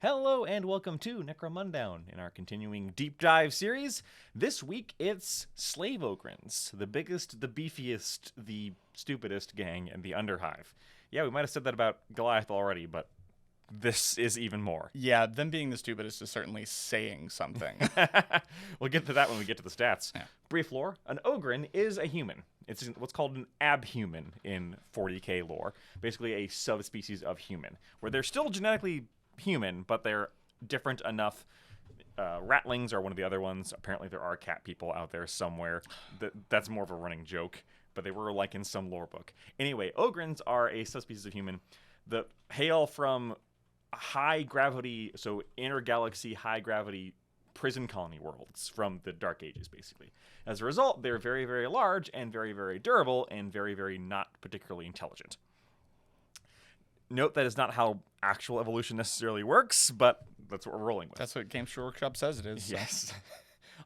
Hello and welcome to Necromundown in our continuing deep dive series. This week it's Slave Ogryns, the biggest, the beefiest, the stupidest gang in the Underhive. Yeah, we might have said that about Goliath already, but this is even more. Yeah, them being the stupidest is certainly saying something. We'll get to that when we get to the stats. Yeah. Brief lore, an Ogryn is a human. It's what's called an abhuman in 40k lore, basically a subspecies of human, where they're still genetically human, but they're different enough. Ratlings are one of the other ones. Apparently there are cat people out there somewhere. That's more of a running joke, but they were like in some lore book. Anyway, Ogryns are a subspecies of human that hail from high gravity, so intergalaxy high gravity prison colony worlds from the Dark Ages, basically. As a result, they're very, very large and very, very durable and very, very not particularly intelligent. Note that is not how actual evolution necessarily works, but that's what we're rolling with. That's what Games Workshop says it is. So. Yes.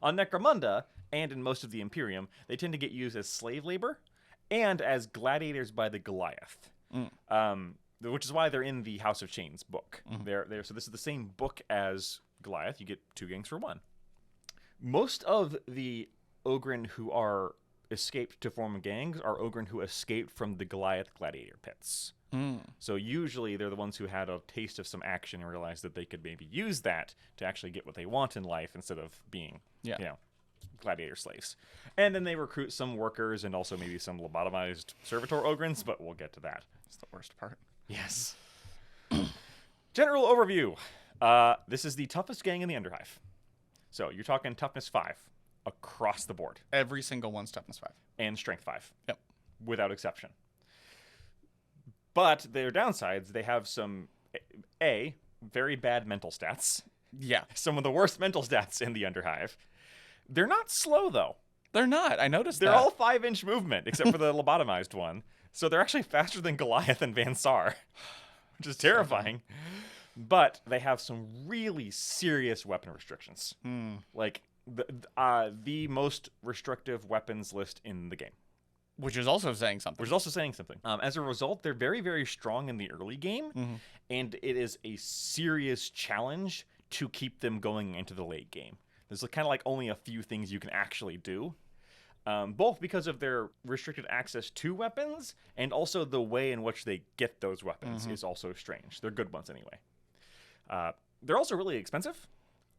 On Necromunda, and in most of the Imperium, they tend to get used as slave labor and as gladiators by the Goliath. Which is why they're in the House of Chains book. So this is the same book as Goliath. You get 2 gangs for 1. Most of the Ogryn who are escaped to form gangs are Ogryn who escaped from the Goliath gladiator pits. So usually they're the ones who had a taste of some action and realized that they could maybe use that to actually get what they want in life instead of being, gladiator slaves. And then they recruit some workers and also maybe some lobotomized servitor Ogryns, but we'll get to that. That's the worst part. Yes. General overview. This is the toughest gang in the Underhive. So you're talking toughness 5 across the board. Every single one's toughness 5. And strength 5. Yep. Without exception. But their downsides, they have some, very bad mental stats. Yeah. Some of the worst mental stats in the Underhive. They're not slow, though. They're not. I noticed They're that. all 5-inch movement, except for the lobotomized one. So they're actually faster than Goliath and Van Sar, which is terrifying. But they have some really serious weapon restrictions. Like the most restrictive weapons list in the game. Which is also saying something. As a result, they're very, very strong in the early game, and it is a serious challenge to keep them going into the late game. There's kind of like only a few things you can actually do, both because of their restricted access to weapons, and also the way in which they get those weapons is also strange. They're good ones anyway. They're also really expensive.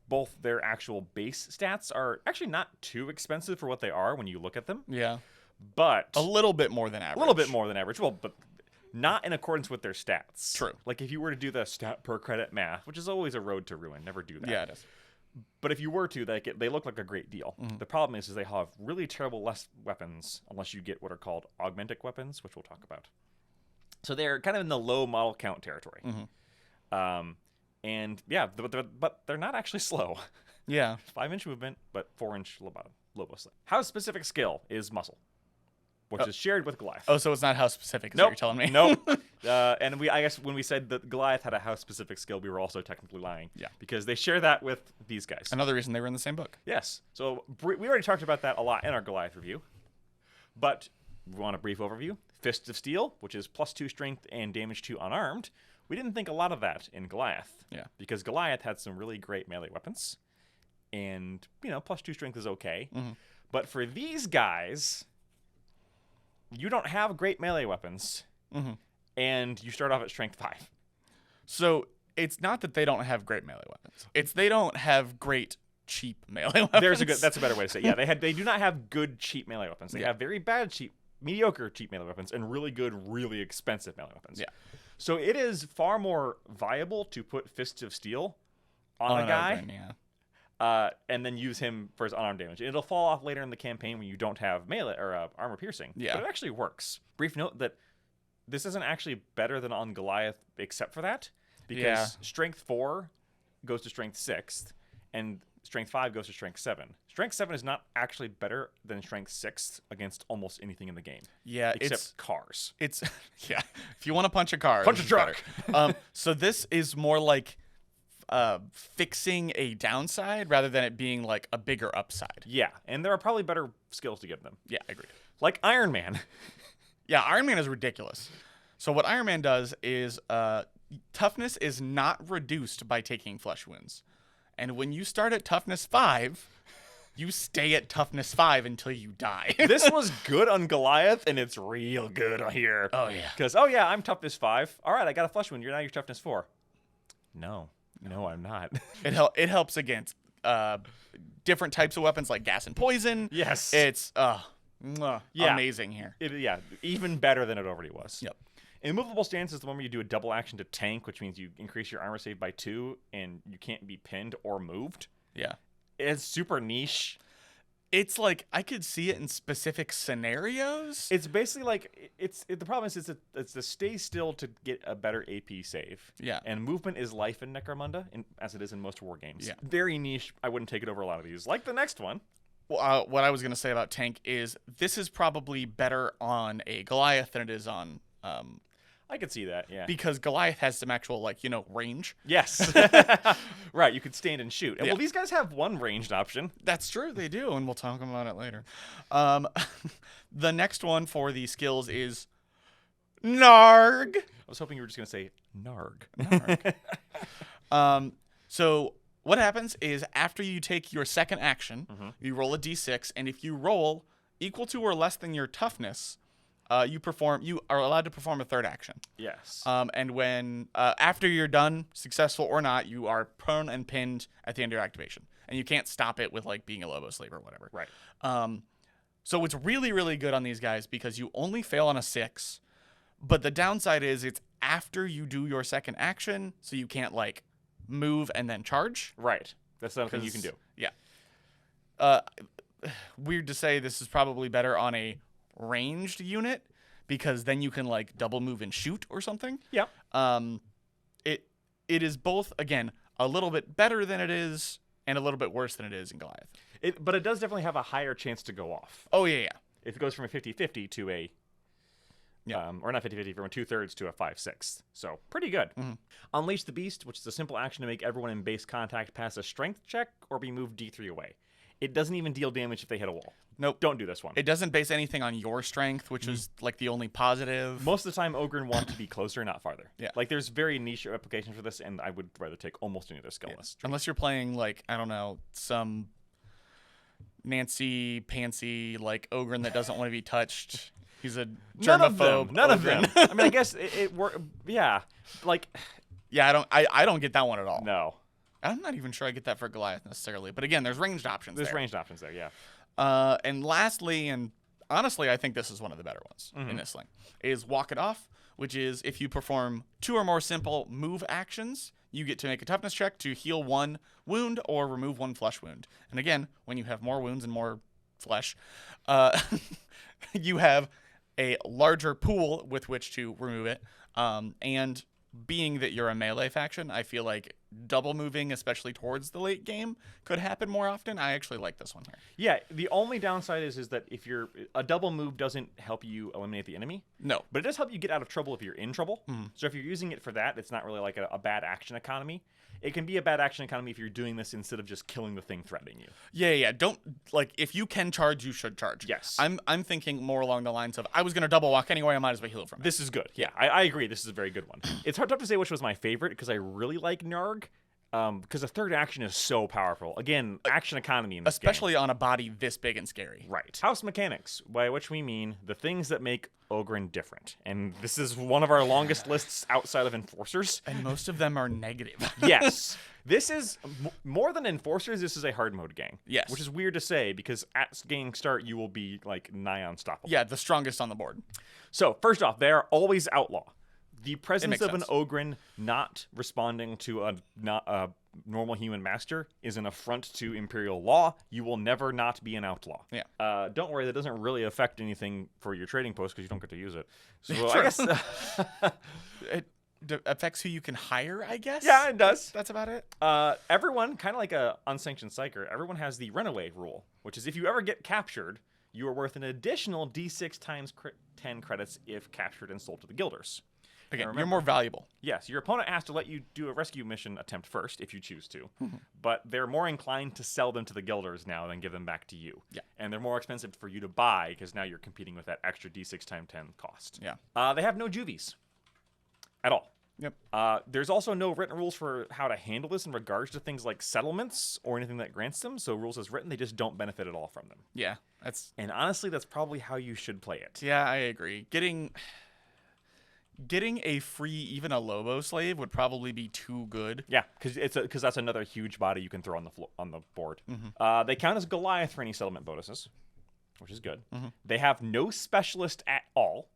Both their actual base stats are actually not too expensive for what they are when you look at them. Yeah. But a little bit more than average. Well, but not in accordance with their stats. True. Like if you were to do the stat per credit math, which is always a road to ruin, never do that. Yeah, it is. But if you were to, they look like a great deal. The problem is they have really terrible less weapons unless you get what are called augmentic weapons, which we'll talk about. So they're kind of in the low model count territory. And yeah, but they're not actually slow. Yeah. 5-inch movement, but 4-inch Lobo slave. House specific skill is muscle, which is shared with Goliath. Oh, so it's not house specific, is what you're telling me? Nope. And I guess when we said that Goliath had a house specific skill, we were also technically lying. Yeah. Because they share that with these guys. Another reason they were in the same book. Yes. So we already talked about that a lot in our Goliath review. But we want a brief overview. Fist of Steel, which is +2 strength and damage 2 unarmed. We didn't think a lot of that in Goliath. Yeah. Because Goliath had some really great melee weapons. And, +2 strength is okay. But for these guys, you don't have great melee weapons, and you start off at strength 5. So it's not that they don't have great melee weapons. It's they don't have great cheap melee weapons. That's a better way to say it. Yeah, they do not have good cheap melee weapons. They have very bad mediocre cheap melee weapons, and really good, really expensive melee weapons. Yeah. So it is far more viable to put Fists of Steel on a guy. And then use him for his unarmed damage. It'll fall off later in the campaign when you don't have melee or armor piercing. Yeah. But it actually works. Brief note that this isn't actually better than on Goliath except for that. Because strength 4 goes to strength 6, and strength 5 goes to strength 7. Strength 7 is not actually better than strength 6 against almost anything in the game. Yeah, except cars. If you want to punch a car, punch a truck. So this is more like fixing a downside rather than it being like a bigger upside. Yeah, and there are probably better skills to give them. Yeah, I agree. Like Iron Man. Yeah, Iron Man is ridiculous. So what Iron Man does is toughness is not reduced by taking flesh wounds. And when you start at toughness 5, you stay at toughness 5 until you die. This was good on Goliath, and it's real good on here. Oh, yeah. Because, I'm toughness 5. All right, I got a flesh wound. You're toughness 4. No, I'm not. It helps against different types of weapons like gas and poison. Yes. It's amazing here. Even better than it already was. Yep. Immovable stance is the one where you do a double action to tank, which means you increase your armor save by 2, and you can't be pinned or moved. Yeah. It's super niche. It's like I could see it in specific scenarios. It's basically like the problem is it's to stay still to get a better AP save. Yeah. And movement is life in Necromunda, as it is in most war games. Yeah. Very niche. I wouldn't take it over a lot of these. Like the next one. Well, what I was going to say about tank is this is probably better on a Goliath than it is on I could see that, yeah. because Goliath has some actual range. Yes. Right, you could stand and shoot. And well, these guys have one ranged option. That's true, they do, and we'll talk about it later. The next one for the skills is Narg. I was hoping you were just going to say Narg. Narg. So what happens is after you take your second action, you roll a d6, and if you roll equal to or less than your toughness, you are allowed to perform a third action. Yes. And when after you're done, successful or not, you are prone and pinned at the end of your activation, and you can't stop it with being a Lobo slave or whatever. Right. So it's really, really good on these guys because you only fail on a 6, but the downside is it's after you do your second action, so you can't move and then charge. Right. That's the other thing you can do. Yeah. Weird to say, this is probably better on a ranged unit because then you can double move and shoot or something. Yeah. It is both, again, a little bit better than it is and a little bit worse than it is in Goliath. But it does definitely have a higher chance to go off. Oh yeah. If it goes from a 50-50 to a or not 50-50, from a 2/3 to a 5/6. So pretty good. Unleash the Beast, which is a simple action to make everyone in base contact pass a strength check or be moved D3 away. It doesn't even deal damage if they hit a wall. Nope. Don't do this one. It doesn't base anything on your strength, which is the only positive. Most of the time, Ogren want to be closer, not farther. Yeah. There's very niche applications for this, and I would rather take almost any of their skill lists. Unless you're playing, I don't know, some Nancy Pantsy, Ogren that doesn't want to be touched. He's a germaphobe. None of them. I mean, I guess it worked. Yeah. Yeah, I don't get that one at all. No. I'm not even sure I get that for Goliath necessarily. But again, there's ranged options There's ranged options there, yeah. And lastly, and honestly, I think this is one of the better ones in this thing, is Walk It Off, which is if you perform 2 or more simple move actions, you get to make a toughness check to heal 1 wound or remove 1 flesh wound. And again, when you have more wounds and more flesh, you have a larger pool with which to remove it. And being that you're a melee faction, I feel like double moving, especially towards the late game, could happen more often. I actually like this one here. Yeah, the only downside is that if a double move doesn't help you eliminate the enemy. No. But it does help you get out of trouble if you're in trouble. So if you're using it for that, it's not really a bad action economy. It can be a bad action economy if you're doing this instead of just killing the thing threatening you. Yeah. Don't if you can charge, you should charge. Yes. I'm thinking more along the lines of I was gonna double walk anyway. I might as well heal from it. This is good. Yeah, I agree. This is a very good one. It's tough to say which was my favorite because I really like Narg. Because the third action is so powerful. Again, action economy in this especially game. on a body this big and scary. Right. House mechanics, by which we mean the things that make Ogren different. And this is one of our longest lists outside of enforcers. And most of them are negative. Yes. This is more than enforcers. This is a hard mode gang. Yes. Which is weird to say because at game start you will be nigh unstoppable. Yeah, the strongest on the board. So first off, they are always outlaw. The presence of sense. an Ogren not responding to a normal human master is an affront to Imperial law. You will never not be an outlaw. Yeah. Don't worry, that doesn't really affect anything for your trading post because you don't get to use it. So Sure. I guess it affects who you can hire, I guess. Yeah, it does. That's about it. Everyone, kind of like a unsanctioned psyker, everyone has the runaway rule, which is if you ever get captured, you are worth an additional D6 times 10 credits if captured and sold to the guilders. Again, you're more valuable. Yes, your opponent has to let you do a rescue mission attempt first if you choose to, but they're more inclined to sell them to the guilders now than give them back to you. Yeah. And they're more expensive for you to buy because now you're competing with that extra D6 times 10 cost. Yeah. They have no juvies at all. Yep. There's also no written rules for how to handle this in regards to things like settlements or anything that grants them. So rules as written, they just don't benefit at all from them. Yeah. And honestly, that's probably how you should play it. Yeah, I agree. Getting a free, even a Lobo slave would probably be too good. Yeah, because that's another huge body you can throw on the board. They count as Goliath for any settlement bonuses, which is good. They have no specialist at all.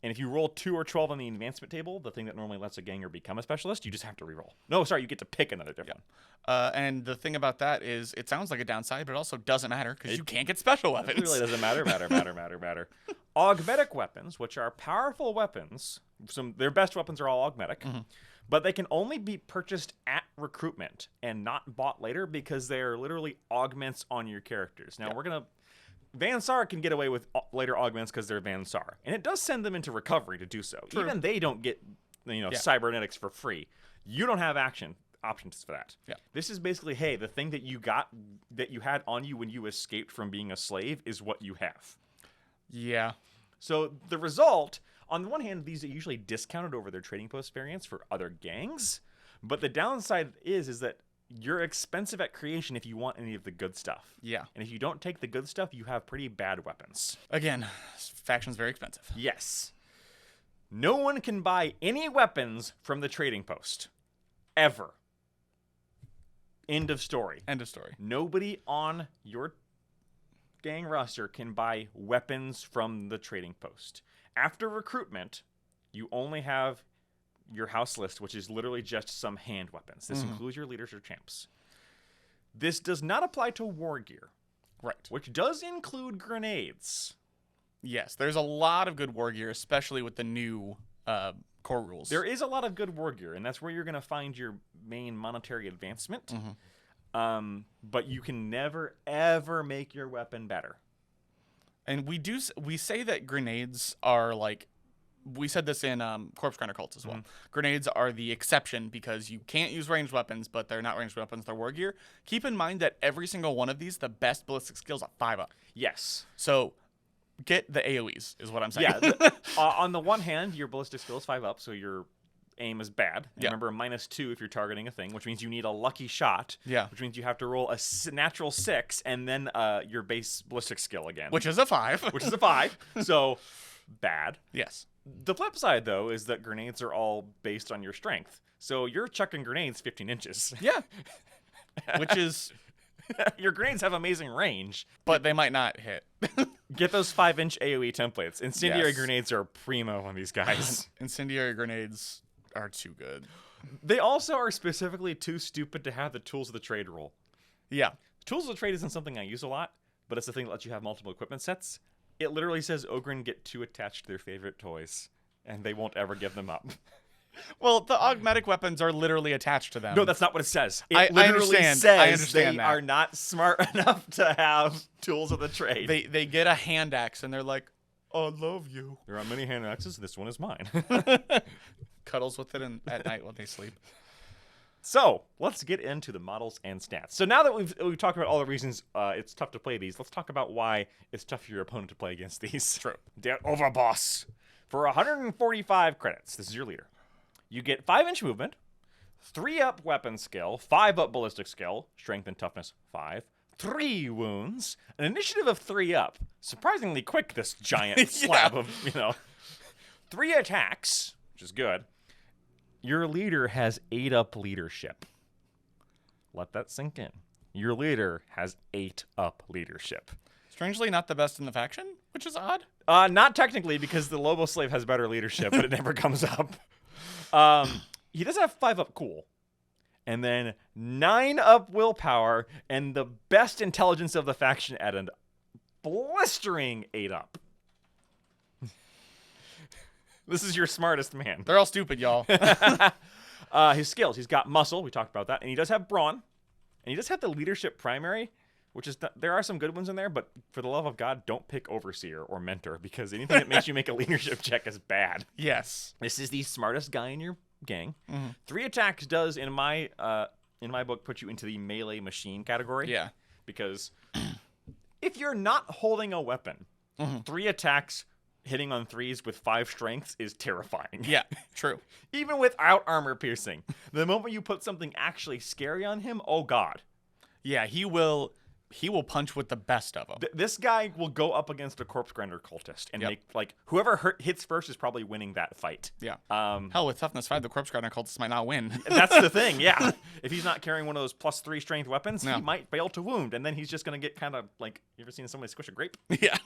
And if you roll 2 or 12 on the advancement table, the thing that normally lets a ganger become a specialist, you just have to reroll. No, sorry, you get to pick another different one. And the thing about that is it sounds like a downside, but it also doesn't matter because you can't get special weapons. It really doesn't matter. Augmetic weapons, which are powerful weapons, their best weapons are all augmetic, but they can only be purchased at recruitment and not bought later because they are literally augments on your characters. Now, Van Sar can get away with later augments because they're Van Sar, and it does send them into recovery to do so. True. Even they don't get, cybernetics for free. You don't have options for that. Yeah. This is basically, hey, the thing that you had on you when you escaped from being a slave is what you have. Yeah. So the result, on the one hand, these are usually discounted over their trading post variants for other gangs, but the downside is that you're expensive at creation if you want any of the good stuff. Yeah. And if you don't take the good stuff, you have pretty bad weapons. Again, faction's very expensive. Yes. No one can buy any weapons from the trading post. Ever. End of story. End of story. Nobody on your gang roster can buy weapons from the trading post. After recruitment, you only have your house list, which is literally just some hand weapons. This includes your leaders or champs. This does not apply to war gear. Right. Which does include grenades. Yes, there's a lot of good war gear, especially with the new core rules. There is a lot of good war gear, and that's where you're going to find your main monetary advancement. But you can never, ever make your weapon better. And we say that grenades are like, we said this in Corpse Grinder Cults as well. Grenades are the exception because you can't use ranged weapons, but they're not ranged weapons, they're war gear. Keep in mind that every single one of these, the best ballistic skills are 5-up. Yes. So get the AoEs is what I'm saying. Yeah. On the one hand, your ballistic skill is 5-up, so your aim is bad. And remember, -2 if you're targeting a thing, which means you need a lucky shot. Yeah. Which means you have to roll a natural 6 and then your base ballistic skill again. Which is a 5. Which is a 5. So bad. Yes. The flip side, though, is that grenades are all based on your strength. So you're chucking grenades 15 inches. Yeah. Which is... Your grenades have amazing range. But they might not hit. Get those 5-inch AoE templates. Incendiary grenades are primo on these guys. Incendiary grenades are too good. They also are specifically too stupid to have the tools of the trade roll. Yeah. Tools of the trade isn't something I use a lot, but it's the thing that lets you have multiple equipment sets. It literally says Ogren get 2 attached to their favorite toys, and they won't ever give them up. Well, the augmetic weapons are literally attached to them. No, that's not what it says. It I literally understand. says I understand they that. are not smart enough to have tools of the trade. They get a hand axe, and they're like, I love you. There are many hand axes. This one is mine. Cuddles with it at night while they sleep. So let's get into the models and stats. So now that we've talked about all the reasons it's tough to play these, let's talk about why it's tough for your opponent to play against these. True. Der Overboss. For 145 credits, this is your leader. You get 5-inch movement, 3-up weapon skill, 5-up ballistic skill, strength and toughness 5, 3 wounds, an initiative of 3-up. Surprisingly quick, this giant slab of, 3 attacks, which is good. Your leader has 8-up leadership. Let that sink in. Your leader has 8-up leadership. Strangely, not the best in the faction, which is odd. Not technically, because the Lobo Slave has better leadership, but it never comes up. He does have 5-up cool. And then 9-up willpower, and the best intelligence of the faction at a blistering 8-up. This is your smartest man. They're all stupid, y'all. His skills. He's got muscle. We talked about that. And he does have brawn. And he does have the leadership primary, which is... there are some good ones in there, but for the love of God, don't pick Overseer or Mentor, because anything that makes you make a leadership check is bad. Yes. This is the smartest guy in your gang. 3 attacks does, in my book, put you into the melee machine category. Yeah. Because if you're not holding a weapon, 3 attacks hitting on 3s with 5 strengths is terrifying. Yeah, true. Even without armor piercing. The moment you put something actually scary on him, oh god. Yeah, he will punch with the best of them. This guy will go up against a corpse grinder cultist and make, like, whoever hits first is probably winning that fight. Yeah. Hell, with toughness 5, the corpse grinder cultist might not win. That's the thing, yeah. If he's not carrying one of those +3 strength weapons, Yeah. he might fail to wound, and then he's just going to get kind of, like, you ever seen somebody squish a grape? Yeah.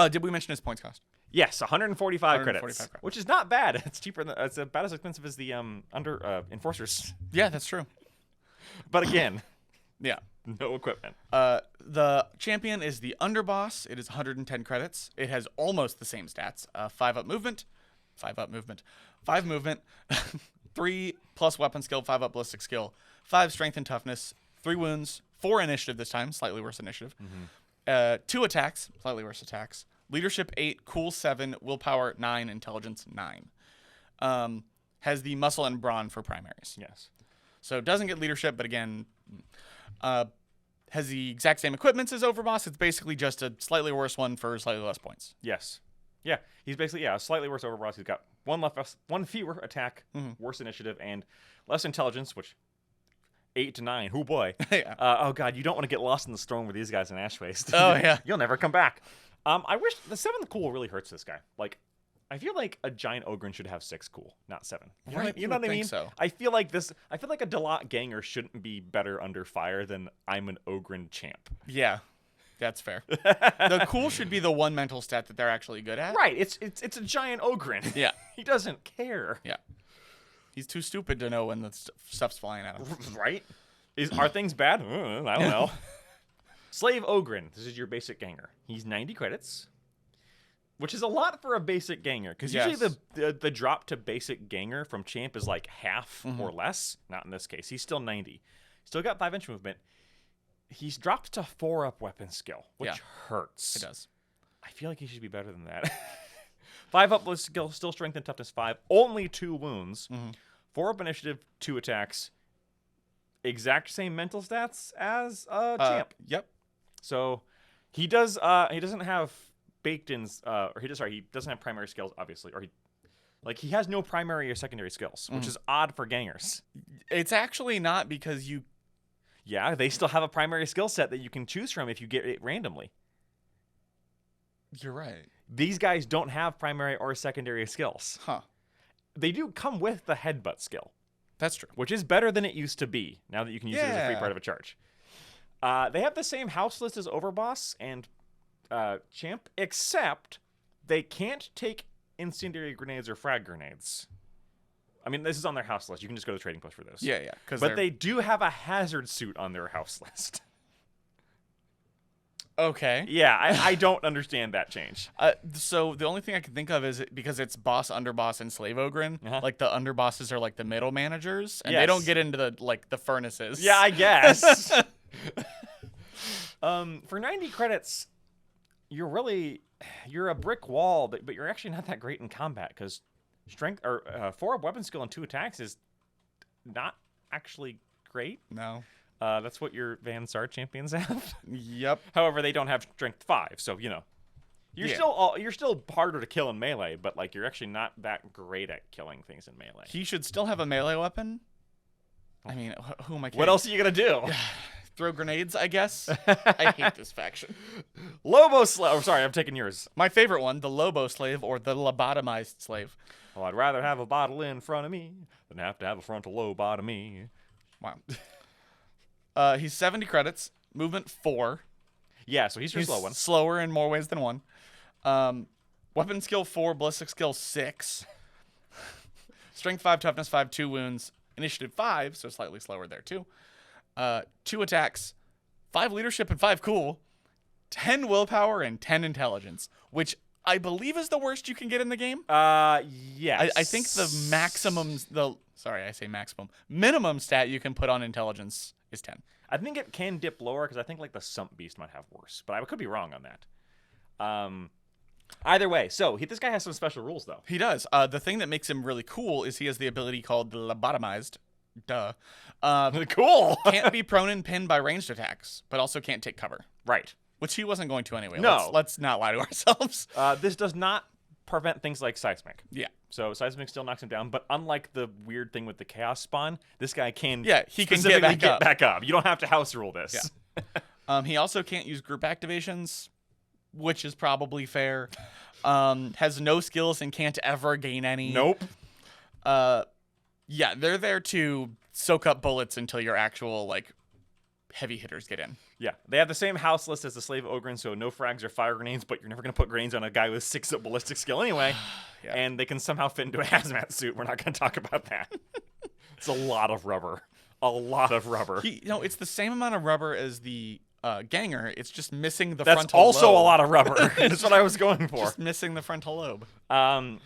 Did we mention his points cost? Yes, 145 credits, 145 credits. which is not bad. It's cheaper than, it's about as expensive as the Enforcers. Yeah, that's true. But again, Yeah. no equipment. The champion is the underboss. It is 110 credits. It has almost the same stats. 5 up movement, 5 movement, 3 plus weapon skill, 5 up ballistic skill, 5 strength and toughness, 3 wounds, 4 initiative this time, slightly worse initiative. 2 attacks, slightly worse attacks. Leadership 8, cool 7, willpower 9, intelligence 9. Has the muscle and brawn for primaries. Yes. So it doesn't get leadership, but again, has the exact same equipments as Overboss. It's basically just a slightly worse one for slightly less points. Yes. Yeah, he's basically, a slightly worse overboss. He's got one fewer attack, worse initiative, and less intelligence, which 8 to 9. Oh boy. Yeah. Oh god, you don't want to get lost in the storm with these guys in Ash Waste. Oh, yeah. You'll never come back. I wish the 7th cool really hurts this guy. Like, I feel like a giant Ogren should have 6 cool, not 7. You know, Right, you know what I mean? so. I feel like a Delot Ganger shouldn't be better under fire than I'm an Ogren champ. Yeah, that's fair. The cool should be the one mental stat that they're actually good at. Right, it's a giant Ogren. Yeah. He doesn't care. Yeah. He's too stupid to know when the stuff's flying at him. Right? Are things bad? I don't know. Slave Ogren. This is your basic ganger. He's 90 credits, which is a lot for a basic ganger. Because usually the drop to basic ganger from champ is like half or less. Not in this case. He's still 90. Still got 5-inch movement. He's dropped to 4-up weapon skill, which hurts. It does. I feel like he should be better than that. 5-up skill, still strength and toughness 5. Only 2 wounds. 4-up initiative, 2 attacks. Exact same mental stats as champ. Yep. So he does. He doesn't have baked-ins. He doesn't have primary skills, obviously. He has no primary or secondary skills, which is odd for gangers. It's actually not because you... Yeah, they still have a primary skill set that you can choose from if you get it randomly. You're right. These guys don't have primary or secondary skills. Huh. They do come with the headbutt skill, That's true. which is better than it used to be, now that you can use it as a free part of a charge. They have the same house list as Overboss and Champ, except they can't take incendiary grenades or frag grenades. I mean, this is on their house list. You can just go to the trading post for this. Yeah. But they do have a hazard suit on their house list. Okay. Yeah, I don't understand that change. So the only thing I can think of is because it's boss, underboss, and slave Ogren. Like the underbosses are like the middle managers, and they don't get into the furnaces. Yeah, I guess. For 90 credits, you're a brick wall, but you're actually not that great in combat because strength or 4-up weapon skill and 2 attacks is not actually great. No. That's what your Van Sar champions have. Yep. However, they don't have strength 5, so you're still harder to kill in melee, but like you're actually not that great at killing things in melee. He should still have a melee weapon. I mean, who am I kidding? What else are you gonna do? Throw grenades, I guess. I hate this faction. Lobo Slave. Oh, sorry, I'm taking yours. My favorite one, the Lobo Slave or the lobotomized slave. Well, I'd rather have a bottle in front of me than have to have a frontal lobotomy. Wow. He's 70 credits, movement 4. Yeah, so he's your slow one. Slower in more ways than one. Weapon skill 4, ballistic skill 6. Strength 5, toughness 5, 2 wounds. Initiative 5, so slightly slower there too. 2 attacks, 5 leadership and 5 cool. 10 willpower and 10 intelligence, which I believe is the worst you can get in the game. Yes. I think the minimum stat you can put on intelligence is 10. I think it can dip lower because I think like the Sump Beast might have worse, but I could be wrong on that. Either way, so this guy has some special rules though. He does. The thing that makes him really cool is he has the ability called the lobotomized. Cool. Can't be prone and pinned by ranged attacks, but also can't take cover. Right. Which he wasn't going to anyway. No. Let's not lie to ourselves. This does not prevent things like Seismic. Yeah. So Seismic still knocks him down, but unlike the weird thing with the Chaos Spawn, this guy can he can specifically get back up. You don't have to house rule this. Yeah. He also can't use group activations, which is probably fair. Has no skills and can't ever gain any. Nope. Yeah, they're there to soak up bullets until your actual heavy hitters get in. Yeah, they have the same house list as the Slave Ogryns, so no frags or fire grenades, but you're never going to put grenades on a guy with 6 ballistic skill anyway. Yeah. And they can somehow fit into a hazmat suit. We're not going to talk about that. It's a lot of rubber. A lot of rubber. It's the same amount of rubber as the Ganger. It's just missing the That's frontal lobe. also a lot of rubber. That's what I was going for. Just missing the frontal lobe.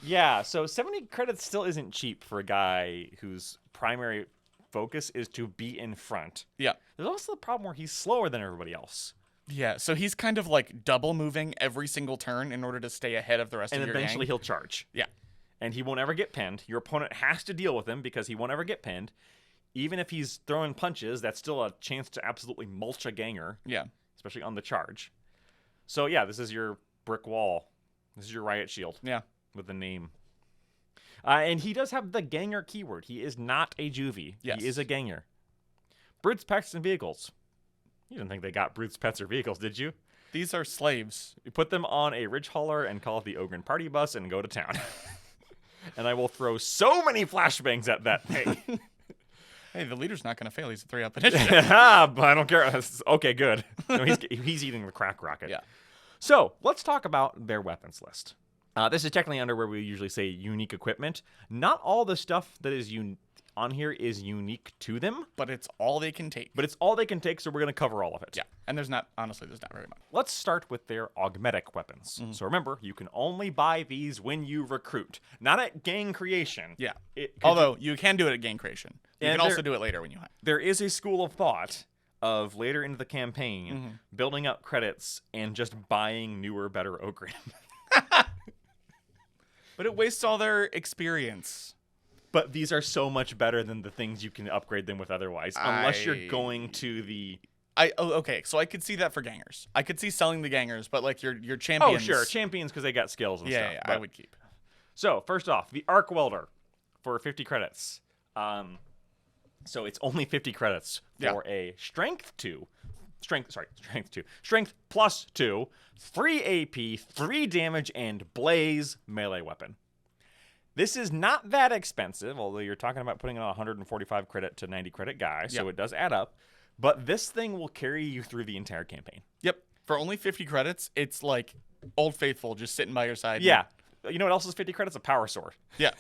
Yeah, so 70 credits still isn't cheap for a guy whose primary focus is to be in front. Yeah. There's also the problem where he's slower than everybody else. Yeah, so he's kind of double moving every single turn in order to stay ahead of the rest of your gang. And eventually he'll charge. Yeah. And he won't ever get pinned. Your opponent has to deal with him because he won't ever get pinned. Even if he's throwing punches, that's still a chance to absolutely mulch a Ganger. Yeah. Especially on the charge. So yeah, this is your brick wall. This is your riot shield. Yeah. With the name. And he does have the Ganger keyword. He is not a juvie. Yes. He is a Ganger. Brutes, pets, and vehicles. You didn't think they got brutes, pets, or vehicles, did you? These are slaves. You put them on a ridge hauler and call it the Ogryn party bus and go to town. And I will throw so many flashbangs at that thing. Hey, the leader's not going to fail. He's a 3-up initiative. But I don't care. Okay, good. No, he's eating the crack rocket. Yeah. So let's talk about their weapons list. This is technically under where we usually say unique equipment. Not all the stuff that is on here is unique to them. But it's all they can take. So we're going to cover all of it. Yeah. And there's not very much. Let's start with their augmetic weapons. So remember, you can only buy these when you recruit, not at gang creation. Yeah. Although you can do it at gang creation. You can also do it later when you hire. There is a school of thought of later into the campaign building up credits and just buying newer, better Ogryns. But it wastes all their experience. But these are so much better than the things you can upgrade them with otherwise, unless you're going to the... Okay, so I could see that for Gangers. I could see selling the Gangers, but your champions... Oh, sure, champions because they got skills and stuff. Yeah, I would keep. So, first off, the Arc Welder for 50 credits. So it's only 50 credits for a Strength plus 2, 3 AP, 3 damage, and Blaze melee weapon. This is not that expensive, although you're talking about putting on a 145 credit to 90 credit guy, so it does add up. But this thing will carry you through the entire campaign. Yep. For only 50 credits, it's like Old Faithful just sitting by your side. Yeah. You know what else is 50 credits? A power sword. Yeah.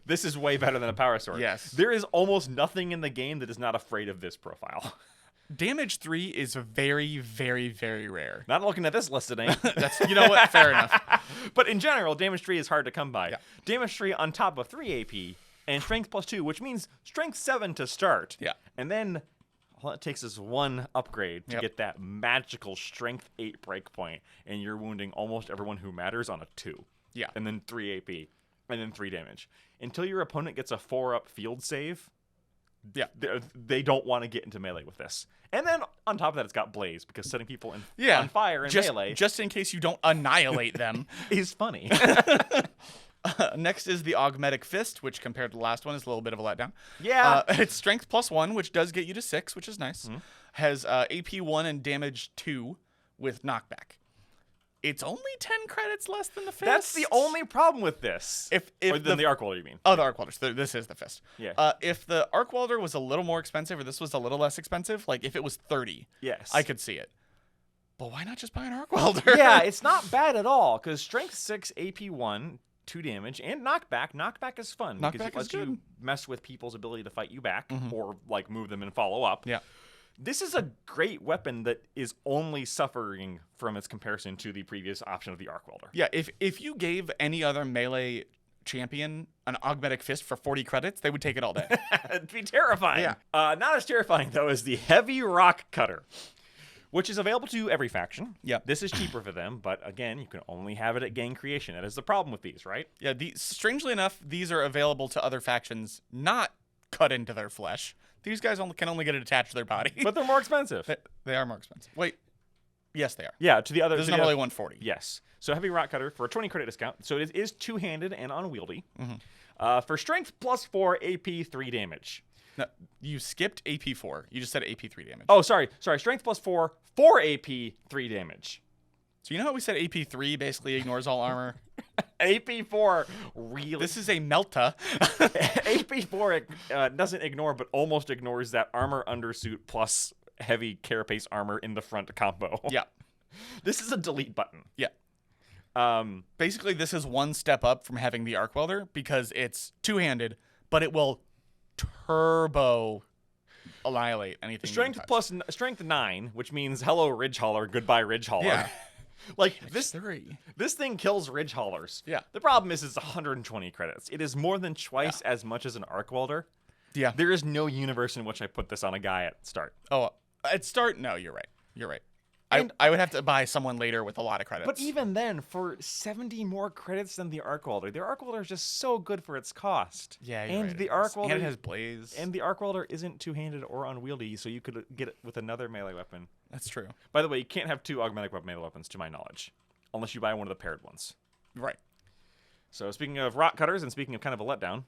This is way better than a power sword. Yes. There is almost nothing in the game that is not afraid of this profile. Damage 3 is very, very, very rare. Not looking at this list today. You know what? Fair enough. But in general, damage 3 is hard to come by. Yeah. Damage 3 on top of 3 AP and strength plus 2, which means strength 7 to start. Yeah. And then all it takes is 1 upgrade to get that magical strength 8 breakpoint, and you're wounding almost everyone who matters on a 2. Yeah. And then 3 AP, and then 3 damage. Until your opponent gets a 4-up field save, they don't want to get into melee with this. And then on top of that, it's got Blaze, because setting people on fire in melee... Just in case you don't annihilate them. ...is funny. Next is the Augmetic Fist, which compared to the last one is a little bit of a letdown. Yeah. It's Strength plus 1, which does get you to 6, which is nice. Has AP 1 and Damage 2 with knockback. It's only 10 credits less than the Fist. That's the only problem with this. Than the Arc Welder, you mean? Oh, the Arc Welder. So this is the Fist. Yeah. If the Arc Welder was a little more expensive or this was a little less expensive, like if it was 30, yes, I could see it. But why not just buy an Arc Welder? Yeah, it's not bad at all, because Strength 6, AP 1, 2 damage, and Knockback. Knockback is fun. Knockback because it lets you mess with people's ability to fight you back, or like move them and follow up. Yeah. This is a great weapon that is only suffering from its comparison to the previous option of the Arc Welder. Yeah, if you gave any other melee champion an Augmetic Fist for 40 credits, they would take it all day. It'd be terrifying. Yeah. Not as terrifying, though, as the Heavy Rock Cutter, which is available to every faction. Yeah. This is cheaper for them, but again, you can only have it at gang creation. That is the problem with these, right? Yeah, strangely enough, these are available to other factions, not cut into their flesh. These guys can only get it attached to their body. But they're more expensive. They are more expensive. Wait, Yes, they are. Yeah, to the other. This is to the normally other- 140. Yes. So heavy rock cutter for a 20 credit discount. So it is two-handed and unwieldy. Mm-hmm. For strength +4 AP 3 damage. No, you skipped AP 4. You just said AP 3 damage. Oh, sorry. Strength +4 4 AP 3 damage. So you know how we said AP 3 basically ignores all armor? AP 4 really. This is a Melta. AP 4 doesn't ignore, but almost ignores that armor undersuit plus heavy carapace armor in the front combo. Yeah. This is a delete button. Yeah. Basically, this is one step up from having the arc welder because it's two-handed, but it will turbo annihilate anything. Strength plus strength 9, which means hello Ridge Hauler, goodbye Ridge Hauler. Yeah. Like this 3. This thing kills Ridge Haulers. Yeah. The problem is it's 120 credits. It is more than twice as much as an arc welder. Yeah. There is no universe in which I put this on a guy at start. Oh, at start? No, you're right. You're right. And- I would have to buy someone later with a lot of credits. But even then, for 70 more credits than the arc welder, the arc welder is just so good for its cost. yeah, you're and right, the it arc is. welder And it has blaze. and the arc welder isn't two-handed or unwieldy, so you could get it with another melee weapon. That's true. By the way, you can't have two augmented melee weapons, to my knowledge, unless you buy one of the paired ones. Right. So speaking of rock cutters and speaking of kind of a letdown,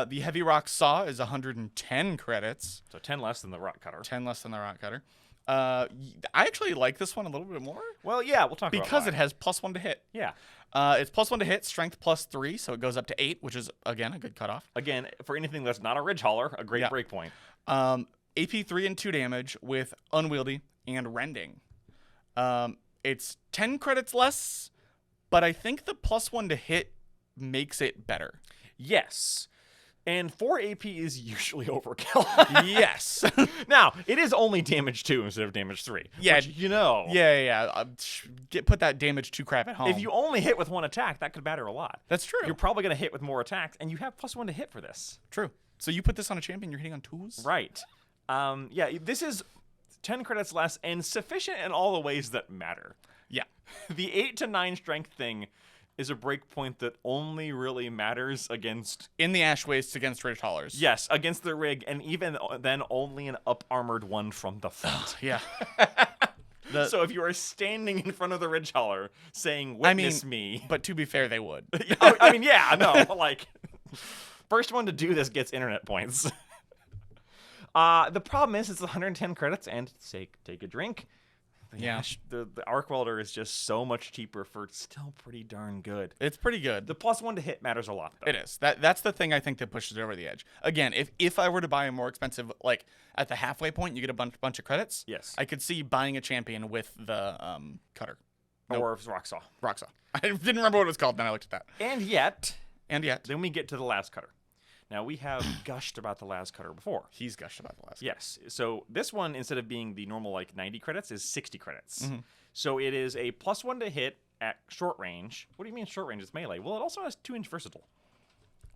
The heavy rock saw is 110 credits. so 10 less than the rock cutter. 10 less than the rock cutter. I actually like this one a little bit more Well, yeah, we'll talk about because why. it has +1 to hit. Yeah. It's +1 to hit, strength +3, so it goes up to 8, which is again a good cutoff. Again, for anything that's not a Ridge Hauler, a great Yeah. break point. AP 3 and 2 damage with unwieldy and rending. It's 10 credits less, but I think the +1 to hit makes it better. Yes. And 4 AP is usually overkill. Yes. Now, it is only damage 2 instead of damage 3. Yeah, which, you know. Yeah. Put that damage 2 crap at home. If you only hit with one attack, that could matter a lot. That's true. You're probably going to hit with more attacks, and you have +1 to hit for this. True. So you put this on a champion, you're hitting on 2s? Right. Yeah, this is 10 credits less and sufficient in all the ways that matter. Yeah. The 8 to 9 strength thing is a breakpoint that only really matters against... In the ash wastes against Ridge Haulers. Yes, against the rig, and even then only an up-armored one from the front. Yeah. So if you are standing in front of the Ridge Hauler saying, witness me... But to be fair, they would. I mean, yeah, no, like... First one to do this gets internet points. The problem is it's 110 credits, and take a drink. Yeah. The arc welder is just so much cheaper for still pretty darn good. It's pretty good. The +1 to hit matters a lot, though. It is. That's the thing I think that pushes it over the edge. Again, if I were to buy a more expensive, like at the halfway point, you get a bunch of credits. Yes. I could see buying a champion with the cutter. Or rock saw. Rock saw. I didn't remember what it was called, then I looked at that. And yet, And yet, then we get to the last cutter. Now, we have gushed about the last cutter before. he's gushed about the last. Yes. So this one, instead of being the normal like 90 credits, is 60 credits. So it is a +1 to hit at short range. What do you mean short range? It's melee. Well, it also has 2-inch versatile,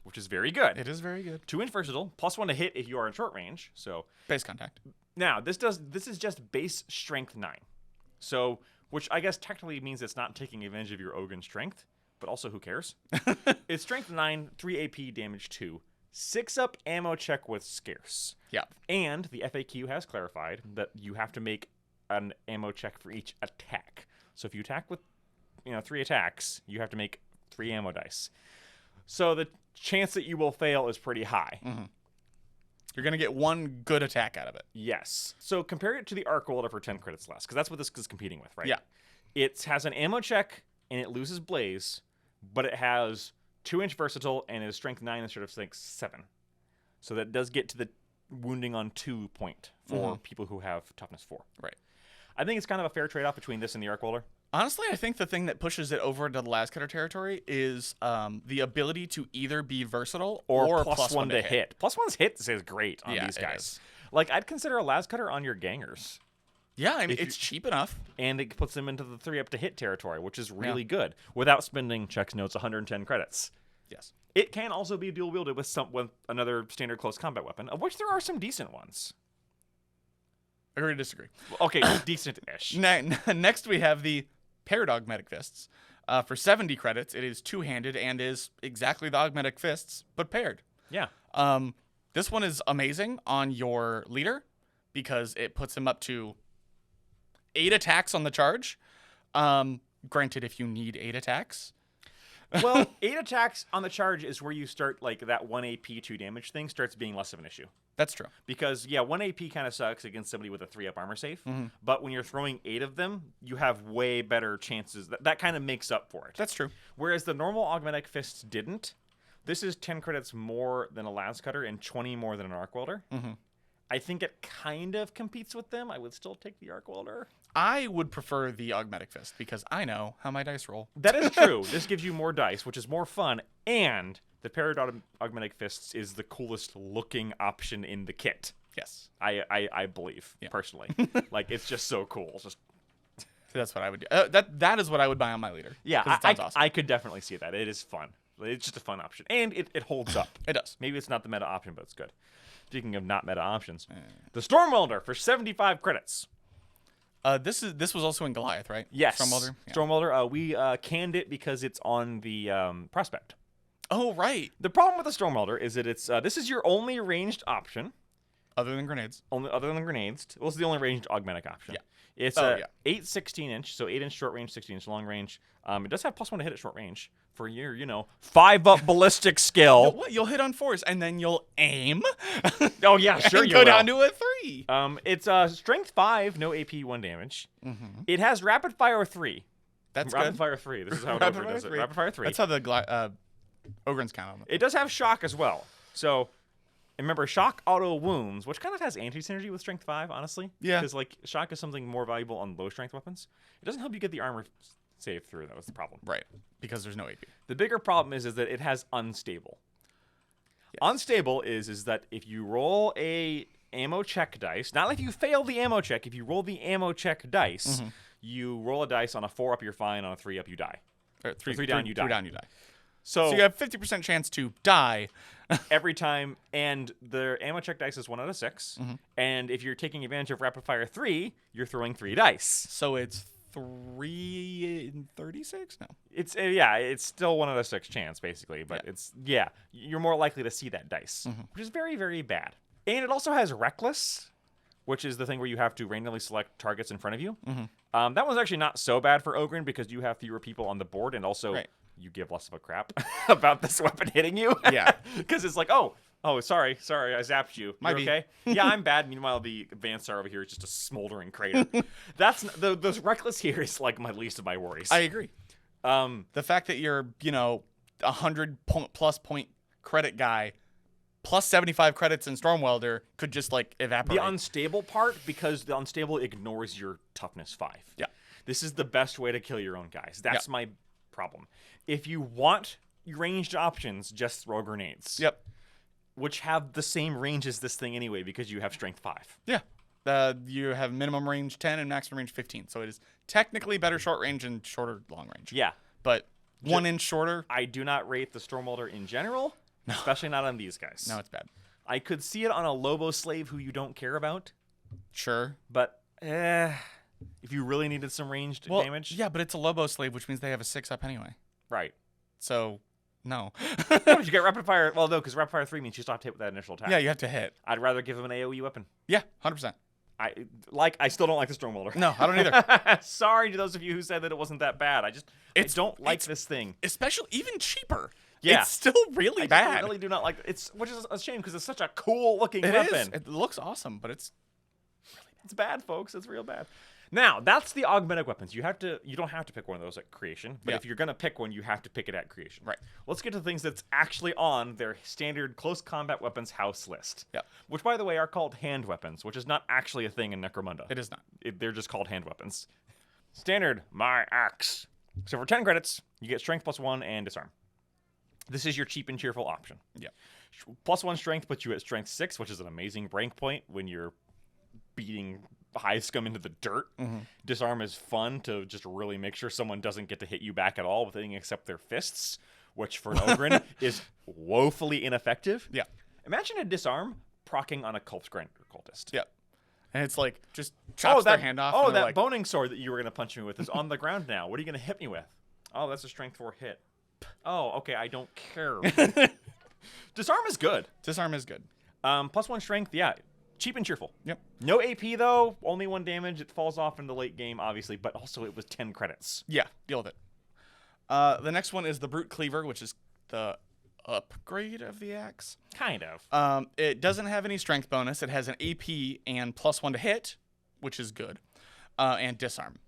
which is very good. It is very good. 2-inch versatile, +1 to hit if you are in short range. So Base contact. now this is just base strength 9. So which I guess technically means it's not taking advantage of your Ogryns strength, but also who cares? It's strength 9, 3 AP, damage 2. 6-up ammo check with scarce. Yeah. And the FAQ has clarified that you have to make an ammo check for each attack. So if you attack with 3 attacks, you have to make 3 ammo dice. So the chance that you will fail is pretty high. You're going to get one good attack out of it. Yes. So compare it to the arc welder for 10 credits less, because that's what this is competing with, right? Yeah. It has an ammo check, and it loses blaze, but it has 2-inch versatile and is strength 9 instead of strength 7. So that does get to the wounding on 2 point for people who have toughness 4. Right. I think it's kind of a fair trade-off between this and the arc welder. Honestly, I think the thing that pushes it over into the last cutter territory is the ability to either be versatile or +1 to hit. +1's hit is great on Yeah, these it guys. is. Like, I'd consider a las cutter on your gangers. Yeah, I mean, If it's cheap enough. And it puts them into the 3-up to hit territory, which is really good, without spending checks notes 110 credits. Yes. It can also be dual wielded with another standard close combat weapon, of which there are some decent ones. Agree to disagree. Okay, decent-ish. Next, we have the paired augmetic fists. For 70 credits, it is two-handed and is exactly the augmetic fists, but paired. Yeah. This one is amazing on your leader because it puts him up to 8 attacks on the charge. Granted, if you need 8 attacks. Well, 8 attacks on the charge is where you start, like, that 1 AP, 2 damage thing starts being less of an issue. That's true. Because, yeah, 1 AP kind of sucks against somebody with a 3-up armor save. But when you're throwing 8 of them, you have way better chances. That kind of makes up for it. That's true. Whereas the normal Augmetic Fists didn't. This is 10 credits more than a Lance Cutter and 20 more than an Arc Welder. I think it kind of competes with them. I would still take the Arc Welder. I would prefer the Augmetic Fist because I know how my dice roll. That is true. This gives you more dice, which is more fun, and the paired Augmetic Fists is the coolest looking option in the kit. Yes. I believe, personally. Like, it's just so cool. It's just... That's what I would do. That is what I would buy on my leader. Yeah, it sounds awesome. I could definitely see that. It is fun. It's just a fun option. And it holds up. It does. Maybe it's not the meta option, but it's good. Speaking of not meta options, the Storm Welder for 75 credits. This was also in Goliath, right? Yes. Storm Welder. Yeah. Storm Welder. We canned it because it's on the prospect. Oh, right. The problem with the Storm Welder is that it's this is your only ranged option. Other than grenades. Only other than grenades. Well, it's the only ranged augmetic option. Yeah. It's 8 16-inch, so 8-inch short range, 16-inch long range. It does have +1 to hit at short range for your, 5-up ballistic skill. What? You'll hit on 4s and then you'll aim. Oh yeah, sure and you go will. down to a 3. It's strength 5, no AP 1 damage. It has rapid fire 3. That's rapid good. fire 3. This is how it does it. Rapid fire 3. That's how the Ogryns count on them. It does have shock as well. So remember, shock auto wounds, which kind of has anti-synergy with strength 5, honestly. Yeah. Because like shock is something more valuable on low strength weapons. It doesn't help you get the armor save through. That was the problem. Right. Because there's no AP. The bigger problem is that it has unstable. Yes. Unstable is that if you roll a ammo check dice, not like if you fail the ammo check, if you roll the ammo check dice, you roll a dice on a 4-up, you're fine. On a 3-up, you die. Or 3 down, you die. 3 down, you die. So you have 50% chance to die every time, and the ammo check dice is 1 out of 6. And if you're taking advantage of rapid fire 3, you're throwing 3 dice. So it's 3 in 36? No. It's it's still 1 out of 6 chance basically, but you're more likely to see that dice, which is very, very bad. And it also has reckless, which is the thing where you have to randomly select targets in front of you. That one's actually not so bad for Ogryn because you have fewer people on the board, and also you give less of a crap about this weapon hitting you. Yeah. Because it's like, oh, sorry, I zapped you. You're okay? Yeah, I'm bad. Meanwhile, the advanced star over here is just a smoldering crater. That's those reckless here is like my least of my worries. I agree. The fact that you're, 100+ point credit guy plus 75 credits in Storm Welder could just like evaporate. The unstable part, because the unstable ignores your toughness 5. Yeah. This is the best way to kill your own guys. That's my problem. If you want ranged options, just throw grenades. Yep. Which have the same range as this thing anyway, because you have strength 5. Yeah. You have minimum range 10 and maximum range 15. So it is technically better short range and shorter long range. Yeah. But 1 inch shorter. I do not rate the Storm Welder in general, especially not on these guys. No, it's bad. I could see it on a Lobo Slave who you don't care about. Sure. But, if you really needed some ranged damage. Yeah, but it's a Lobo Slave, which means they have a 6-up anyway. Right. So, no. You get rapid fire. Well, no, because rapid fire 3 means you still have to hit with that initial attack. Yeah, you have to hit. I'd rather give him an AoE weapon. Yeah, 100%. I still don't like the Storm Welder. No, I don't either. Sorry to those of you who said that it wasn't that bad. I don't like this thing. Especially even cheaper. Yeah. It's still really bad. I really do not like it. Which is a shame because it's such a cool looking It weapon. is. It looks awesome, but it's It's bad, folks. It's real bad. Now, that's the augmetic weapons. You don't have to pick one of those at creation, but if you're going to pick one, you have to pick it at creation. Right. Let's get to things that's actually on their standard close combat weapons house list. Yeah. Which, by the way, are called hand weapons, which is not actually a thing in Necromunda. It is not. They're just called hand weapons. Standard, my axe. So for 10 credits, you get strength +1 and disarm. This is your cheap and cheerful option. Yeah. +1 strength puts you at strength 6, which is an amazing break point when you're beating high scum into the dirt. Disarm is fun to just really make sure someone doesn't get to hit you back at all with anything except their fists, which for an Ogryn is woefully ineffective. Yeah. Imagine a disarm proccing on a cultist. Yeah. And it's like, just chops their hand off. Oh, that like, boning sword that you were going to punch me with is on the ground now. What are you going to hit me with? Oh, that's a strength 4 hit. Oh, okay, I don't care. Disarm is good. Disarm is good. +1 strength, yeah. Cheap and cheerful. Yep. No AP, though. Only 1 damage. It falls off in the late game, obviously, but also it was 10 credits. Yeah, deal with it. The next one is the Brute Cleaver, which is the upgrade of the axe. Kind of. It doesn't have any strength bonus. It has an AP and +1 to hit, which is good, and disarm.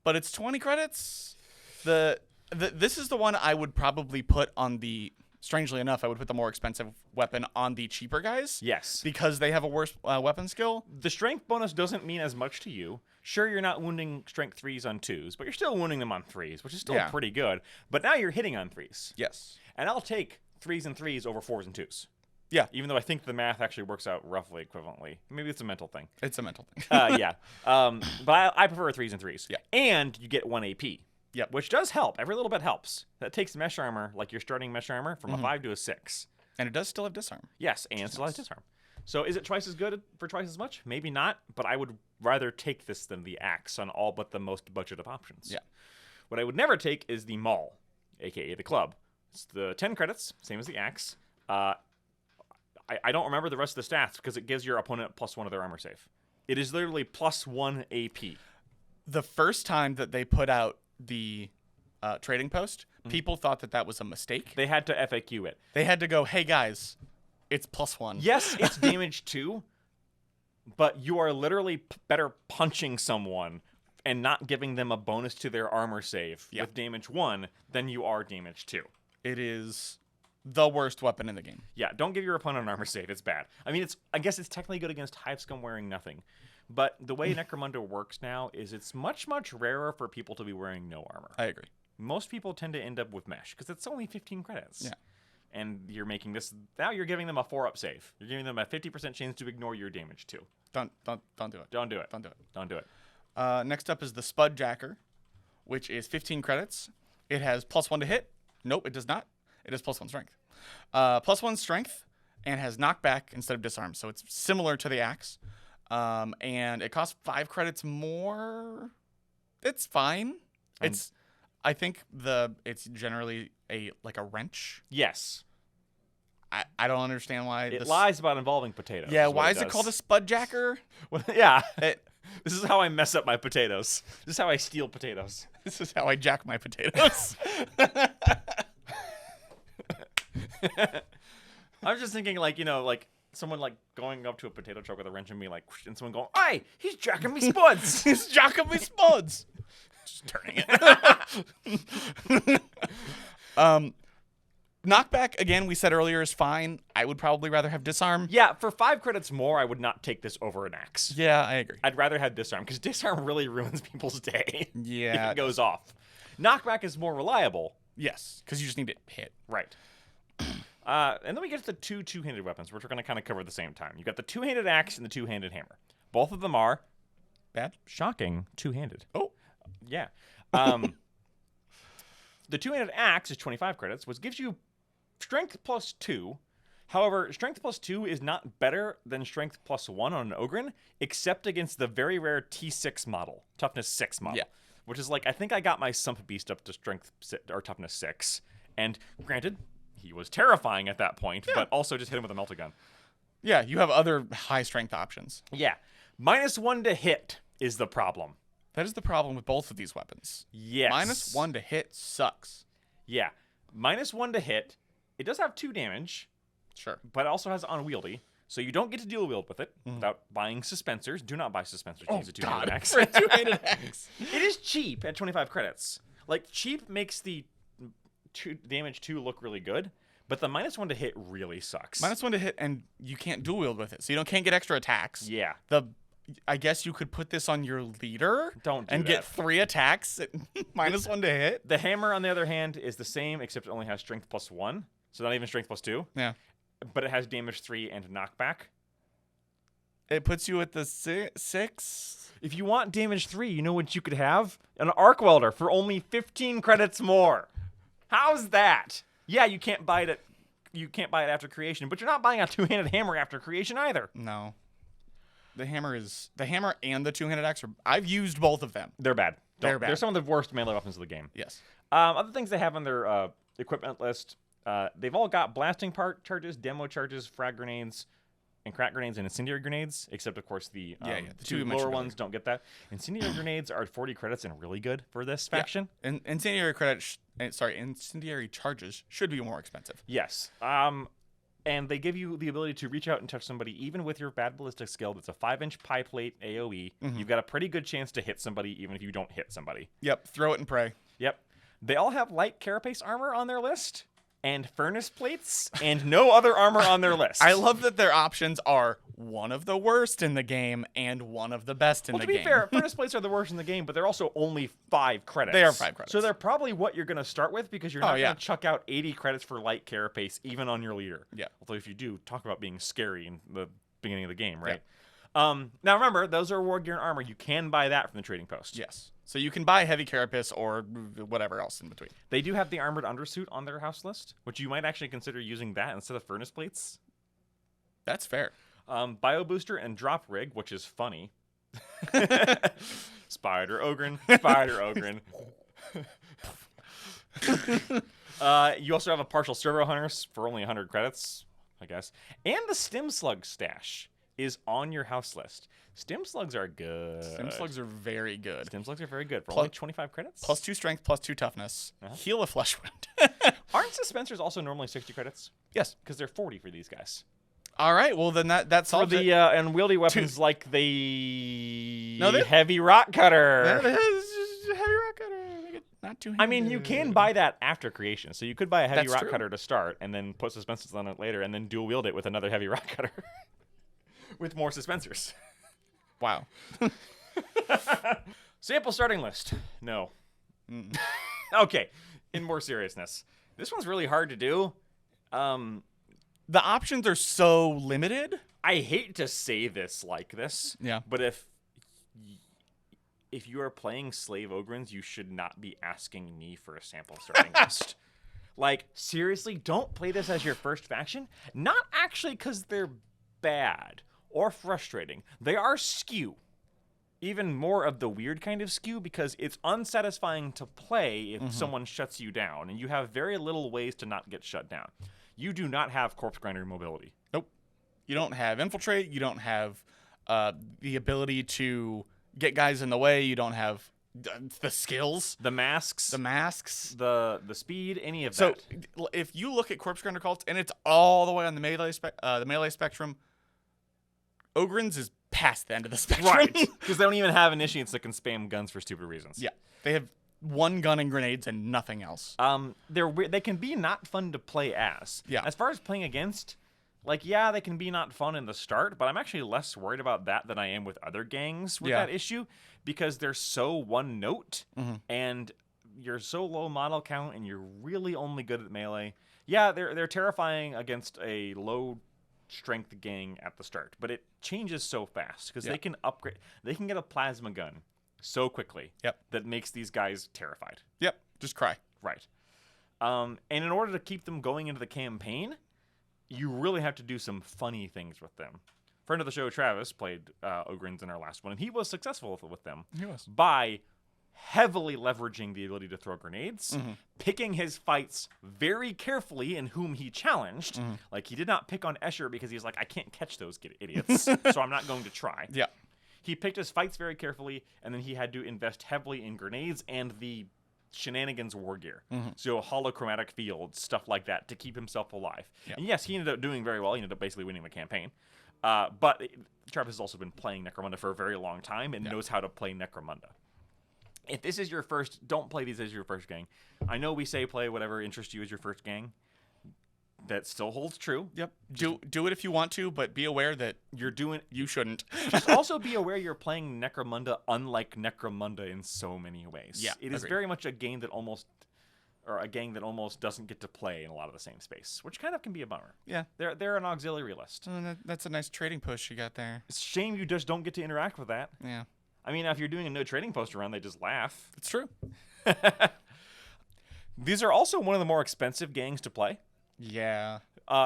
But it's 20 credits. This is the one I would probably put on the... Strangely enough, I would put the more expensive weapon on the cheaper guys. Yes. Because they have a worse weapon skill. The strength bonus doesn't mean as much to you. Sure, you're not wounding strength 3s on 2s, but you're still wounding them on 3s, which is still pretty good. But now you're hitting on 3s. Yes. And I'll take 3s and 3s over 4s and 2s. Yeah. Even though I think the math actually works out roughly equivalently. Maybe it's a mental thing. It's a mental thing. Yeah. But I prefer 3s and 3s. Yeah. And you get 1 AP. Yep. Which does help. Every little bit helps. That takes mesh armor, like your starting mesh armor, from a 5 to a 6. And it does still have disarm. Yes, and it still has disarm. So is it twice as good for twice as much? Maybe not, but I would rather take this than the axe on all but the most budget of options. Yeah. What I would never take is the maul, a.k.a. the club. It's the 10 credits, same as the axe. I don't remember the rest of the stats because it gives your opponent +1 of their armor save. It is literally +1 AP. The first time that they put out the trading post, people thought that was a mistake. They had to FAQ it. They had to go, hey guys, it's +1. Yes, it's damage 2, but you are literally better punching someone and not giving them a bonus to their armor save with damage 1 than you are damage 2. It is the worst weapon in the game. Yeah, don't give your opponent an armor save. It's bad. I mean, I guess it's technically good against Hive Scum wearing nothing. But the way Necromunda works now is it's much, much rarer for people to be wearing no armor. I agree. Most people tend to end up with mesh because it's only 15 credits. Yeah. And you're making this... Now you're giving them a 4-up save. You're giving them a 50% chance to ignore your damage too. Don't do it. Don't do it. Don't do it. Don't do it. Next up is the Spudjacker, which is 15 credits. It has +1 to hit. Nope, it does not. It has +1 strength. +1 strength and has knockback instead of disarm. So it's similar to the axe. And it costs 5 credits more. It's fine. I think it's generally a wrench. Yes. I don't understand why it lies about involving potatoes. Yeah, why is it called a Spudjacker? Well, yeah. This is how I mess up my potatoes. This is how I steal potatoes. This is how I jack my potatoes. I was just thinking, someone going up to a potato truck with a wrench and being and someone going, "Hey, he's jacking me spuds! He's jacking me spuds!" Just turning it. Knockback, again, we said earlier, is fine. I would probably rather have disarm. Yeah, for 5 credits more, I would not take this over an axe. Yeah, I agree. I'd rather have disarm, because disarm really ruins people's day. Yeah. If it goes off. Knockback is more reliable. Yes, because you just need to hit. Right. And then we get to the two-handed weapons, which we're going to kind of cover at the same time. You've got the two-handed axe and the two-handed hammer. Both of them are... bad? Shocking. Two-handed. Oh. Yeah. The two-handed axe is 25 credits, which gives you strength +2. However, strength +2 is not better than strength +1 on an Ogren, except against the very rare T6 model, toughness 6 model. Yeah. Which is I think I got my Sump Beast up to strength or toughness 6. And granted, he was terrifying at that point, but also just hit him with a melta-gun. Yeah, you have other high-strength options. Yeah. -1 to hit is the problem. That is the problem with both of these weapons. Yes. -1 to hit sucks. Yeah. -1 to hit. It does have 2 damage. Sure. But it also has unwieldy. So you don't get to dual wield with it without buying suspensors. Do not buy suspensors to use a two-handed axe. For a two-handed axe. It is cheap at 25 credits. Cheap makes the damage 2 look really good, but the -1 to hit really sucks. -1 to hit, and you can't dual wield with it, so can't get extra attacks. Yeah. I guess you could put this on your leader. Don't do and that. get 3 attacks at -1 to hit. The hammer, on the other hand, is the same, except it only has strength +1, so not even strength +2. Yeah. But it has damage 3 and knockback. It puts you at the 6. If you want damage 3, you know what you could have? An arc welder for only 15 credits more. How's that? Yeah, you can't buy it after creation, but you're not buying a two-handed hammer after creation either. No. The hammer and the two-handed axe I've used both of them. They're bad. They're bad. They're some of the worst melee weapons of the game. Yes. Other things they have on their equipment list, they've all got blasting part charges, demo charges, frag grenades, and crack grenades and incendiary grenades, except of course the the two two you mentioned lower earlier. ones don't get that. Incendiary grenades are 40 credits and really good for this faction. And incendiary incendiary charges should be more expensive. Yes. And they give you the ability to reach out and touch somebody even with your bad ballistic skill. That's a 5-inch pie plate AoE. You've got a pretty good chance to hit somebody even if you don't hit somebody. Yep, throw it and pray. Yep. They all have light carapace armor on their list and furnace plates and no other armor on their list. I love that their options are one of the worst in the game and one of the best in the game. To be fair, furnace plates are the worst in the game, but they're also only 5 credits. They are 5 credits. So they're probably what you're going to start with because you're not going to chuck out 80 credits for light carapace even on your leader. Yeah. Although if you do, talk about being scary in the beginning of the game, right? Yeah. Now remember, those are war gear and armor. You can buy that from the trading post. Yes. So you can buy heavy carapace or whatever else in between. They do have the armored undersuit on their house list, which you might actually consider using that instead of furnace plates. That's fair. Bio booster and drop rig, which is funny. Spider Ogren. You also have a partial servo hunters for only 100 credits, I guess. And the stim slug stash is on your house list. Stim slugs are good. Stim slugs are very good. Stim slugs are very good for only 25 credits. Plus 2 strength, plus 2 toughness. Heal a flesh wound. Aren't suspensors also normally 60 credits? Yes. Because they're 40 for these guys. All right, well then that solves for the it. unwieldy weapons like the they- heavy rock cutter. That is heavy rock cutter. Make it not too. I mean, you can buy that after creation, so you could buy a heavy That's rock true. cutter to start, and then put suspensors on it later, and then dual wield it with another heavy rock cutter with more suspensors. Wow. Sample starting list. No. Okay. In more seriousness, this one's really hard to do. The options are so limited. I hate to say this like this. Yeah. But if you are playing Slave Ogryns, you should not be asking me for a sample starting list. Like, seriously, don't play this as your first faction. Not actually because they're bad or frustrating. They are skew. Even more of the weird kind of skew because it's unsatisfying to play if someone shuts you down, and you have very little ways to not get shut down. You do not have corpse grinder mobility. Nope. You don't have infiltrate. You don't have the ability to get guys in the way. You don't have the skills, The masks, the speed, any of So that. if you look at corpse grinder cults and it's all the way on the melee spectrum, Ogryns is past the end of the spectrum. Right. Because they don't even have initiates that can spam guns for stupid reasons. Yeah. They have one gun and grenades and nothing else. They can be not fun to play as. Yeah. As far as playing against, like, yeah, they can be not fun in the start, but I'm actually less worried about that than I am with other gangs with that issue because they're so one note and you're so low model count and you're really only good at melee. Yeah, they're terrifying against a low strength gang at the start, but it changes so fast because they can upgrade. They can get a plasma gun so quickly. Yep. That makes these guys terrified. Yep. Just cry. Right. And in order to keep them going into the campaign, you really have to do some funny things with them. Friend of the show, Travis, played Ogryns in our last one, and he was successful with them. He was. By heavily leveraging the ability to throw grenades, picking his fights very carefully in whom he challenged. Like, he did not pick on Escher because he's like, I can't catch those idiots, so I'm not going to try. Yeah. He picked his fights very carefully, and then he had to invest heavily in grenades and the shenanigans war gear. So holochromatic fields, stuff like that, to keep himself alive. Yeah. And yes, he ended up doing very well. He ended up basically winning the campaign. But Travis has also been playing Necromunda for a very long time and knows how to play Necromunda. If this is your first, don't play these as your first gang. I know we say play whatever interests you as your first gang. That still holds true. Yep. Do it if you want to, but be aware that you shouldn't. Just also be aware you're playing Necromunda unlike Necromunda in so many ways. Yeah, It is agreed. very much a gang that almost doesn't get to play in a lot of the same space, which kind of can be a bummer. Yeah. They're an auxiliary list. That's a nice trading push you got there. It's a shame you just don't get to interact with that. Yeah. I mean, if you're doing a no trading post around, they just laugh. It's true. These are also one of the more expensive gangs to play. Yeah.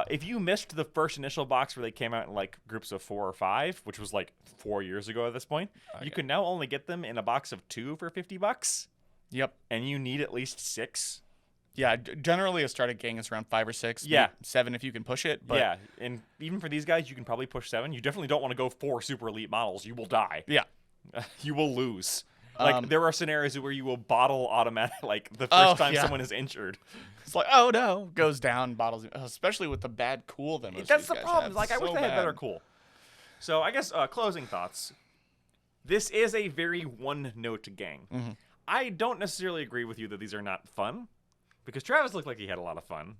If you missed the first initial box where they came out in like groups of 4 or 5, which was like 4 years ago at this point, you can now only get them in a box of 2 for $50, Yep. and you need at least 6. Yeah, generally a starter gang is around 5 or 6. Yeah. Maybe 7 if you can push it. But Yeah, and even for these guys, you can probably push 7. You definitely don't want to go 4 super elite models. You will die. yeah. You will lose. Like, there are scenarios where you will bottle automatic, like, the first time someone is injured. It's like, oh no, goes down, bottles, especially with the bad cool that most That's of the these guys problem. have. Like, I wish So they had bad. better cool. So, I guess, closing thoughts. This is a very one-note gang. Mm-hmm. I don't necessarily agree with you that these are not fun, because Travis looked like he had a lot of fun.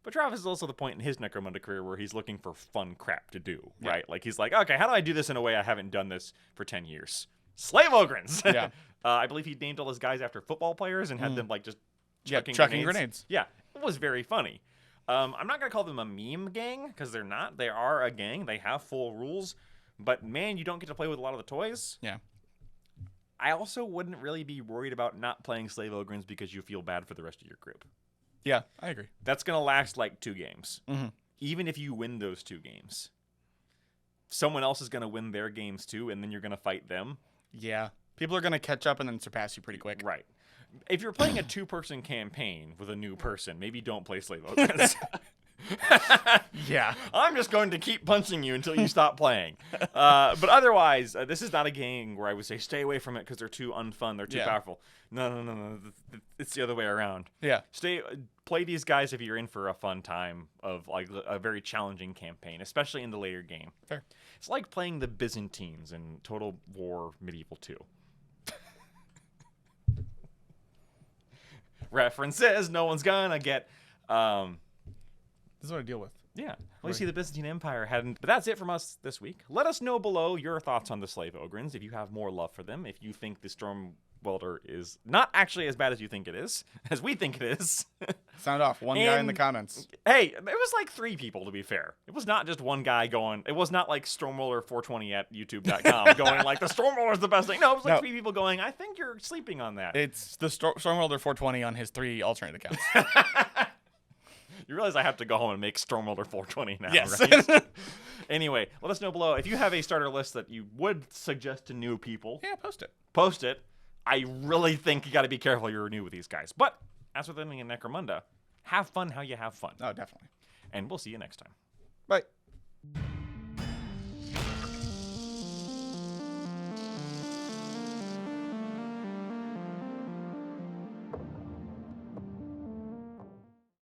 But Travis is also the point in his Necromunda career where he's looking for fun crap to do, right? Like, he's like, okay, how do I do this in a way I haven't done this for 10 years? Slave Ogryns! Yeah. I believe he named all his guys after football players and had them, like, just chucking grenades. Yeah, it was very funny. I'm not going to call them a meme gang, because they're not. They are a gang. They have full rules. But, man, you don't get to play with a lot of the toys. Yeah. I also wouldn't really be worried about not playing Slave Ogryns because you feel bad for the rest of your group. Yeah, I agree. That's going to last like 2 games. Mm-hmm. Even if you win those 2 games. Someone else is going to win their games too, and then you're going to fight them. Yeah. People are going to catch up and then surpass you pretty quick. Right. If you're playing a 2-person campaign with a new person, maybe don't play Slave Ogryns. Yeah. I'm just going to keep punching you until you stop playing. But otherwise, this is not a gang where I would say stay away from it because they're too unfun. They're too powerful. No. It's the other way around. Yeah. Play these guys if you're in for a fun time of like a very challenging campaign, especially in the later game. Fair. It's like playing the Byzantines in Total War Medieval 2. References no one's gonna get. This is what I deal with. Yeah. Well, you see, the Byzantine Empire hadn't. But that's it from us this week. Let us know below your thoughts on the Slave Ogryns, if you have more love for them, if you think the Storm Welder is not actually as bad as you think it is, as we think it is. Sound off. One guy in the And- comments. Hey, it was like 3 people, to be fair. It was not just one guy going. It was not like Stormwelder420 at youtube.com going like, the Stormwelder is the best thing. No, it was like No. 3 people going, I think you're sleeping on that. It's the Stormwelder 420 on his 3 alternate accounts. You realize I have to go home and make Stormwelder 420 now, Yes. right? Anyway, let us know below. If you have a starter list that you would suggest to new people, Yeah, post it. post it. I really think you got to be careful you're new with these guys. But as with anything in Necromunda, have fun how you have fun. Oh, definitely. And we'll see you next time. Bye.